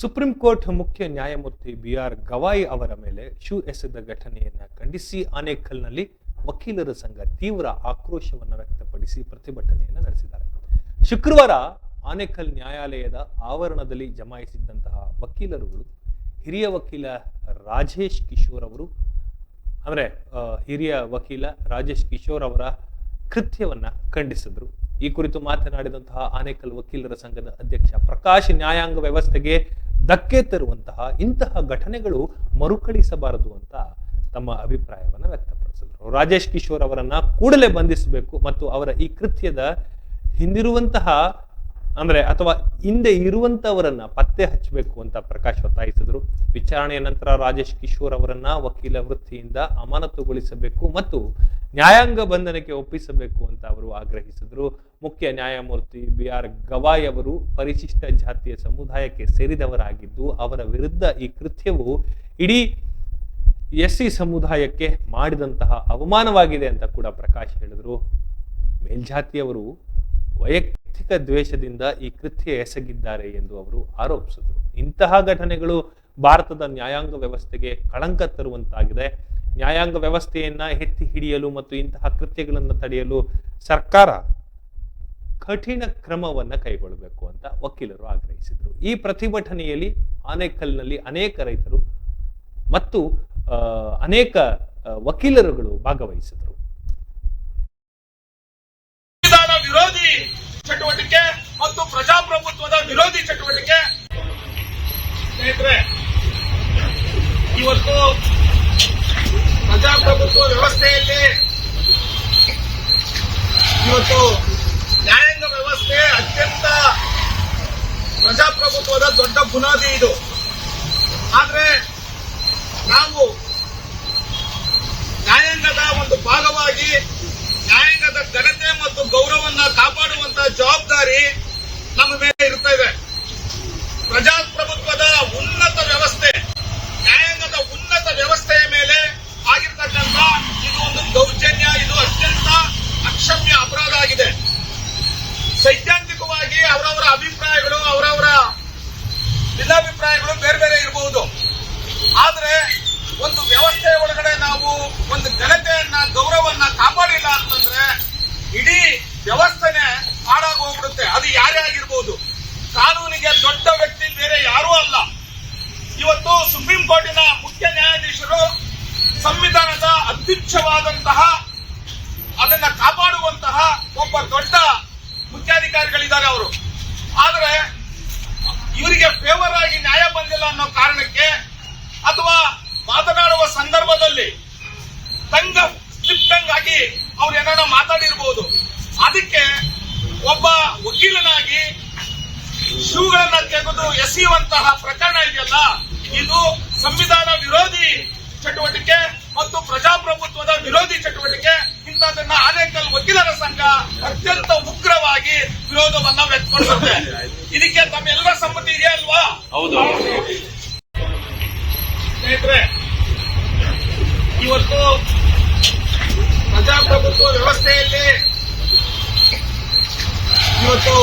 Supreme court ಮುಖ್ಯ ನ್ಯಾಯಮೂರ್ತಿ B R Gavai ಅವರ ಮೇಲೆ ಶೂ ಎಸೆದ ಘಟನೆಯನ್ನ ಖಂಡಿಸಿ ಆನೇಕಲ್ನಲ್ಲಿ ವಕೀಲರ ಸಂಘ ತೀವ್ರ ಆಕ್ರೋಶವನ್ನು ವ್ಯಕ್ತಪಡಿಸಿ ಪ್ರತಿಭಟನೆಯನ್ನು ನಡೆಸಿದ್ದಾರೆ. ಶುಕ್ರವಾರ ಆನೇಕಲ್ ನ್ಯಾಯಾಲಯದ ಆವರಣದಲ್ಲಿ ಜಮಾಯಿಸಿದ್ದಂತಹ ವಕೀಲರುಗಳು ಹಿರಿಯ ವಕೀಲ ರಾಜೇಶ್ ಕಿಶೋರ್ ಅವರು ಹಿರಿಯ ವಕೀಲ ರಾಜೇಶ್ ಕಿಶೋರ್ ಅವರ ಕೃತ್ಯವನ್ನ ಖಂಡಿಸಿದ್ರು. ಈ ಕುರಿತು ಮಾತನಾಡಿದಂತಹ ಆನೇಕಲ್ ವಕೀಲರ ಸಂಘದ ಅಧ್ಯಕ್ಷ ಪ್ರಕಾಶ್, ನ್ಯಾಯಾಂಗ ವ್ಯವಸ್ಥೆಗೆ ಧಕ್ಕೆ ತರುವಂತಹ ಇಂತಹ ಘಟನೆಗಳು ಮರುಕಳಿಸಬಾರದು ಅಂತ ತಮ್ಮ ಅಭಿಪ್ರಾಯವನ್ನು ವ್ಯಕ್ತಪಡಿಸಿದ್ರು. ರಾಜೇಶ್ ಕಿಶೋರ್ ಅವರನ್ನ ಕೂಡಲೇ ಬಂಧಿಸಬೇಕು ಮತ್ತು ಅವರ ಈ ಕೃತ್ಯದ ಹಿಂದಿರುವಂತಹ ಅಥವಾ ಹಿಂದೆ ಇರುವಂತವರನ್ನ ಪತ್ತೆ ಹಚ್ಚಬೇಕು ಅಂತ ಪ್ರಕಾಶ್ ಒತ್ತಾಯಿಸಿದ್ರು. ವಿಚಾರಣೆಯ ನಂತರ ರಾಜೇಶ್ ಕಿಶೋರ್ ಅವರನ್ನ ವಕೀಲ ವೃತ್ತಿಯಿಂದ ಅಮಾನತುಗೊಳಿಸಬೇಕು ಮತ್ತು ನ್ಯಾಯಾಂಗ ಬಂಧನಕ್ಕೆ ಒಪ್ಪಿಸಬೇಕು ಅಂತ ಅವರು ಆಗ್ರಹಿಸಿದ್ರು. ಮುಖ್ಯ ನ್ಯಾಯಮೂರ್ತಿ ಬಿಆರ್ ಗವಾಯ್ ಅವರು ಪರಿಶಿಷ್ಟ ಜಾತಿಯ ಸಮುದಾಯಕ್ಕೆ ಸೇರಿದವರಾಗಿದ್ದು ಅವರ ವಿರುದ್ಧ ಈ ಕೃತ್ಯವು ಇಡೀ ಎಸ್ಸಿ ಸಮುದಾಯಕ್ಕೆ ಮಾಡಿದಂತಹ ಅವಮಾನವಾಗಿದೆ ಅಂತ ಕೂಡ ಪ್ರಕಾಶ್ ಹೇಳಿದ್ರು. ಮೇಲ್ಜಾತಿಯವರು ವೈಯಕ್ತಿಕ ದ್ವೇಷದಿಂದ ಈ ಕೃತ್ಯ ಎಸಗಿದ್ದಾರೆ ಎಂದು ಅವರು ಆರೋಪಿಸಿದರು. ಇಂತಹ ಘಟನೆಗಳು ಭಾರತದ ನ್ಯಾಯಾಂಗ ವ್ಯವಸ್ಥೆಗೆ ಕಳಂಕ ತರುವಂತಾಗಿದೆ. ನ್ಯಾಯಾಂಗ ವ್ಯವಸ್ಥೆಯನ್ನ ಎತ್ತಿ ಹಿಡಿಯಲು ಮತ್ತು ಇಂತಹ ಕೃತ್ಯಗಳನ್ನು ತಡೆಯಲು ಸರ್ಕಾರ ಕಠಿಣ ಕ್ರಮವನ್ನ ಕೈಗೊಳ್ಳಬೇಕು ಅಂತ ವಕೀಲರು ಆಗ್ರಹಿಸಿದರು. ಈ ಪ್ರತಿಭಟನೆಯಲ್ಲಿ ಆನೇಕಲ್ನಲ್ಲಿ ಅನೇಕ ರೈತರು ಮತ್ತು ಅನೇಕ ವಕೀಲರುಗಳು ಭಾಗವಹಿಸಿದರು. ವಿರೋಧಿ ಚಟುವಟಿಕೆ ಮತ್ತು ಪ್ರಜಾಪ್ರಭುತ್ವದ ವಿರೋಧಿ ಚಟುವಟಿಕೆ. ಸ್ನೇಹಿತರೆ, ಇವತ್ತು ಪ್ರಜಾಪ್ರಭುತ್ವ ವ್ಯವಸ್ಥೆಯಲ್ಲಿ ಇವತ್ತು ನ್ಯಾಯಾಂಗ ವ್ಯವಸ್ಥೆ ಅತ್ಯಂತ ಪ್ರಜಾಪ್ರಭುತ್ವದ ದೊಡ್ಡ ಬುನಾದಿ ಇದು. ಆದ್ರೆ ನಾವು ನ್ಯಾಯಾಂಗದ ಒಂದು ಭಾಗವಾಗಿ ನ್ಯಾಯಾಂಗದ ಘನತೆ ಮತ್ತು ಗೌರವವನ್ನ ಕಾಪಾಡುವಂತಹ ಜವಾಬ್ದಾರಿ ನಮ್ಮ ಮೇಲೆ ಇರ್ತಾ ಇದೆ. ಪ್ರಜಾಪ್ರಭುತ್ವದ ಉನ್ನತ ವ್ಯವಸ್ಥೆ, ನ್ಯಾಯಾಂಗದ ಉನ್ನತ ವ್ಯವಸ್ಥೆಯ ಮೇಲೆ ಆಗಿರ್ತಕ್ಕಂಥ ಇದು ಒಂದು ದೌರ್ಜನ್ಯ, ಇದು ಅತ್ಯಂತ ಅಕ್ಷಮ್ಯ ಅಪರಾಧ ಆಗಿದೆ. ಸೈದ್ಧಾಂತಿಕವಾಗಿ ಅವರವರ ಅಭಿಪ್ರಾಯಗಳು, ಅವರವರ ಭಿನ್ನಾಭಿಪ್ರಾಯಗಳು ಬೇರೆ ಬೇರೆ ಇರಬಹುದು. ಆದ್ರೆ ಒಂದು ವ್ಯವಸ್ಥೆಯ ಒಳಗಡೆ ನಾವು ಒಂದು ಘನತೆಯನ್ನ, ಗೌರವವನ್ನ ಕಾಪಾಡಿಲ್ಲ ಅಂತಂದ್ರೆ ಇಡೀ ವ್ಯವಸ್ಥೆನೆ ಹಾಳಾಗಿ ಹೋಗ್ಬಿಡುತ್ತೆ. ಅದು ಯಾರೇ ಆಗಿರ್ಬೋದು. ಕಾನೂನಿಗೆ ದೊಡ್ಡ ವ್ಯಕ್ತಿ ಬೇರೆ ಯಾರೂ ಅಲ್ಲ. ಇವತ್ತು ಸುಪ್ರೀಂ ಕೋರ್ಟಿನ ಮುಖ್ಯ ನ್ಯಾಯಾಧೀಶರು ಸಂವಿಧಾನದ ಅತ್ಯುಚ್ಚವಾದಂತಹ ಅದನ್ನ ಕಾಪಾಡುವಂತಹ ಒಬ್ಬ ದೊಡ್ಡ ಮುಖ್ಯಾಧಿಕಾರಿಗಳಿದ್ದಾರೆ ಅವರು. ಆದ್ರೆ ಇವರಿಗೆ ಫೇವರ್ ಆಗಿ ನ್ಯಾಯ ಬಂದಿಲ್ಲ ಅನ್ನೋ ಕಾರಣಕ್ಕೆ ಅಥವಾ ಮಾತನಾಡುವ ಸಂದರ್ಭದಲ್ಲಿ ಸ್ಲಿಪ್ ಆಗಿ ಅವ್ರು ಏನಾದ್ರು ಮಾತಾಡಿರ್ಬೋದು. ಅದಕ್ಕೆ ಒಬ್ಬ ವಕೀಲನಾಗಿ ಶೂಗಳನ್ನ ತೆಗೆದು ಎಸೆಯುವಂತಹ ಪ್ರಕರಣ ಇದೆಯಲ್ಲ, ಇದು ಸಂವಿಧಾನ ವಿರೋಧಿ ಚಟುವಟಿಕೆ ಮತ್ತು ಪ್ರಜಾಪ್ರಭುತ್ವದ ವಿರೋಧಿ ಚಟುವಟಿಕೆ. ಇಂಥದನ್ನ ಆನೇಕಲ್ ವಕೀಲರ ಸಂಘ ಅತ್ಯಂತ ಉಗ್ರವಾಗಿ ವಿರೋಧವನ್ನ ವ್ಯಕ್ತಪಡಿಸುತ್ತೆ. ಇದಕ್ಕೆ ತಮ್ಮೆಲ್ಲರ ಸಮ್ಮತಿ ಇದೆಯಾ ಅಲ್ವಾ? ಹೌದು. ಸ್ನೇಹಿತರೆ, ಇವತ್ತು ಪ್ರಜಾಪ್ರಭುತ್ವ ವ್ಯವಸ್ಥೆಯಲ್ಲಿ ಇವತ್ತು